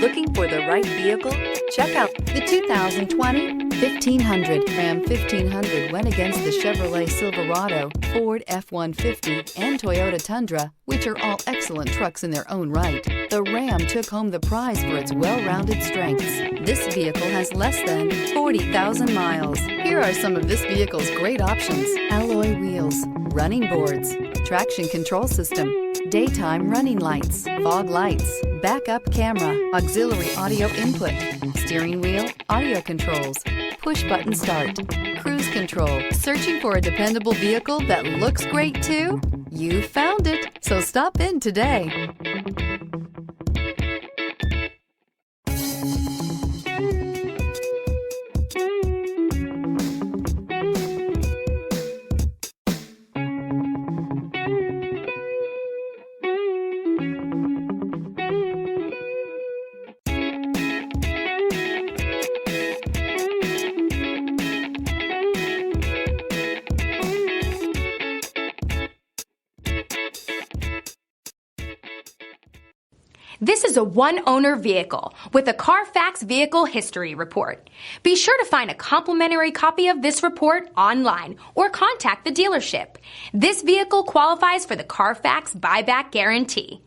Looking for the right vehicle? Check out the 2020 1500. Ram 1500 went against the Chevrolet Silverado, Ford F-150, and Toyota Tundra, which are all excellent trucks in their own right. The Ram took home the prize for its well-rounded strengths. This vehicle has less than 40,000 miles. Here are some of this vehicle's great options: alloy wheels, running boards, traction control system, daytime running lights, fog lights, backup camera, auxiliary audio input, steering wheel audio controls, push button start, cruise control. Searching for a dependable vehicle that looks great too? You found it, so stop in today. This is a one-owner vehicle with a Carfax Vehicle History Report. Be sure to find a complimentary copy of this report online or contact the dealership. This vehicle qualifies for the Carfax Buyback Guarantee.